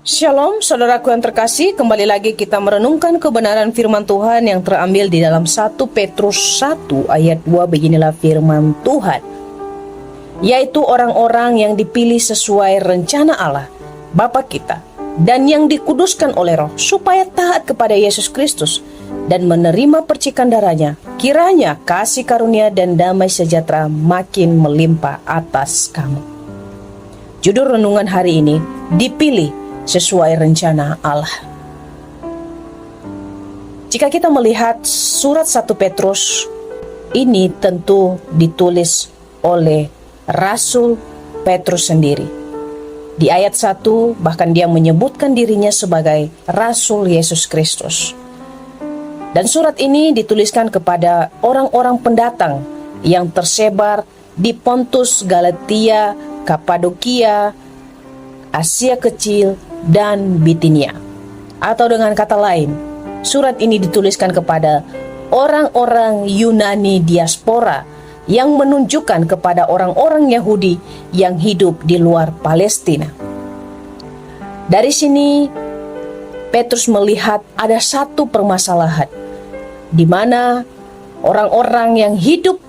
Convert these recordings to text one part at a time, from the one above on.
Shalom, saudaraku yang terkasih. Kembali lagi kita merenungkan kebenaran firman Tuhan yang terambil di dalam 1 Petrus 1 ayat 2. Beginilah firman Tuhan, yaitu orang-orang yang dipilih sesuai rencana Allah Bapa kita, dan yang dikuduskan oleh Roh, supaya taat kepada Yesus Kristus dan menerima percikan darahnya. Kiranya kasih karunia dan damai sejahtera makin melimpah atas kamu. Judul renungan hari ini, dipilih sesuai rencana Allah. Jika kita melihat surat 1 Petrus ini, tentu ditulis oleh Rasul Petrus sendiri. Di ayat 1 bahkan dia menyebutkan dirinya sebagai Rasul Yesus Kristus. Dan surat ini dituliskan kepada orang-orang pendatang yang tersebar di Pontus, Galatia, Kapadokia, Asia Kecil, dan Bitinia. Atau dengan kata lain, surat ini dituliskan kepada orang-orang Yunani diaspora yang menunjukkan kepada orang-orang Yahudi yang hidup di luar Palestina. Dari sini Petrus melihat ada satu permasalahan di mana orang-orang yang hidup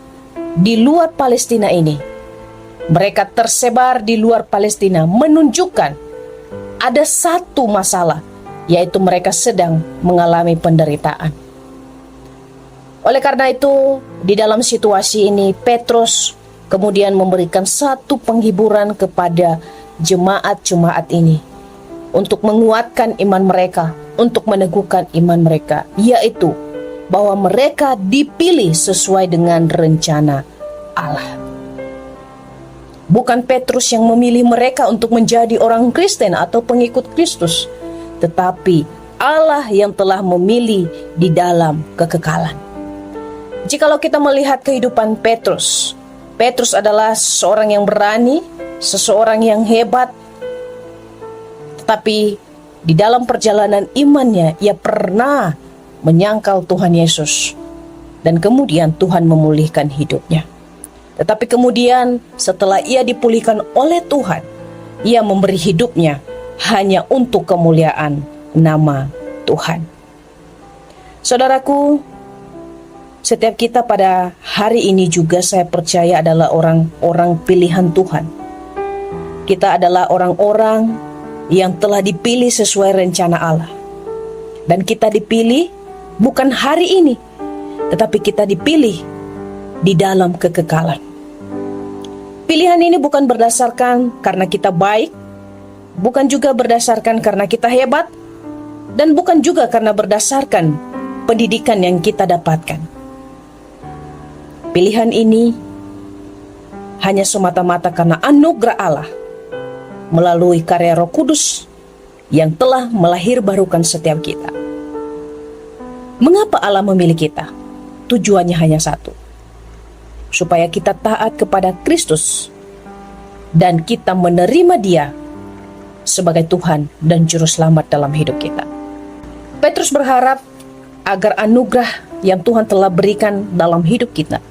di luar Palestina ini, mereka tersebar di luar Palestina, menunjukkan ada satu masalah, yaitu mereka sedang mengalami penderitaan. Oleh karena itu, di dalam situasi ini, Petrus kemudian memberikan satu penghiburan kepada jemaat-jemaat ini untuk menguatkan iman mereka, untuk meneguhkan iman mereka, yaitu bahwa mereka dipilih sesuai dengan rencana Allah. Bukan Petrus yang memilih mereka untuk menjadi orang Kristen atau pengikut Kristus, tetapi Allah yang telah memilih di dalam kekekalan. Jikalau kita melihat kehidupan Petrus, Petrus adalah seorang yang berani, seseorang yang hebat, tetapi di dalam perjalanan imannya ia pernah menyangkal Tuhan Yesus, dan kemudian Tuhan memulihkan hidupnya. Tetapi kemudian setelah ia dipulihkan oleh Tuhan, ia memberi hidupnya hanya untuk kemuliaan nama Tuhan. Saudaraku, setiap kita pada hari ini juga saya percaya adalah orang-orang pilihan Tuhan. Kita adalah orang-orang yang telah dipilih sesuai rencana Allah. Dan kita dipilih bukan hari ini, tetapi kita dipilih di dalam kekekalan. Pilihan ini bukan berdasarkan karena kita baik, bukan juga berdasarkan karena kita hebat, dan bukan juga karena berdasarkan pendidikan yang kita dapatkan. Pilihan ini hanya semata-mata karena anugerah Allah melalui karya Roh Kudus yang telah melahirbarukan setiap kita. Mengapa Allah memilih kita? Tujuannya hanya satu, supaya kita taat kepada Kristus dan kita menerima Dia sebagai Tuhan dan Juru Selamat dalam hidup kita. Petrus berharap agar anugerah yang Tuhan telah berikan dalam hidup kita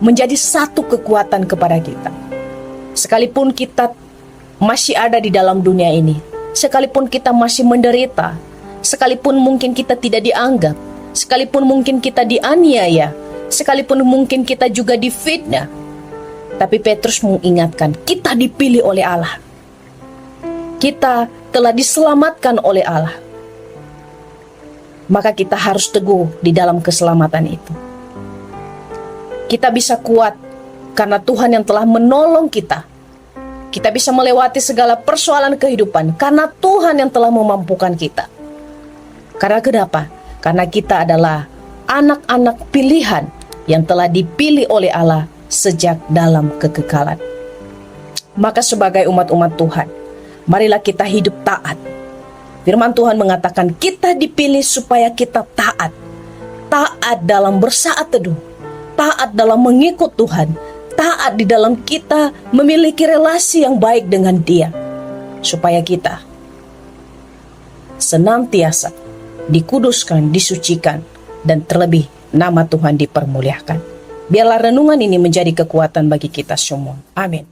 menjadi satu kekuatan kepada kita. Sekalipun kita masih ada di dalam dunia ini, sekalipun kita masih menderita, sekalipun mungkin kita tidak dianggap, sekalipun mungkin kita dianiaya, sekalipun mungkin kita juga difitnah, tapi Petrus mengingatkan kita dipilih oleh Allah. Kita telah diselamatkan oleh Allah. Maka kita harus teguh di dalam keselamatan itu. Kita bisa kuat karena Tuhan yang telah menolong kita. Kita bisa melewati segala persoalan kehidupan karena Tuhan yang telah memampukan kita. Karena kenapa? Karena kita adalah anak-anak pilihan yang telah dipilih oleh Allah sejak dalam kekekalan. Maka sebagai umat-umat Tuhan, marilah kita hidup taat. Firman Tuhan mengatakan kita dipilih supaya kita taat. Taat dalam bersaat teduh, taat dalam mengikut Tuhan, taat di dalam kita memiliki relasi yang baik dengan Dia, supaya kita senantiasa dikuduskan, disucikan, dan terlebih nama Tuhan dipermuliakan. Biarlah renungan ini menjadi kekuatan bagi kita semua. Amin.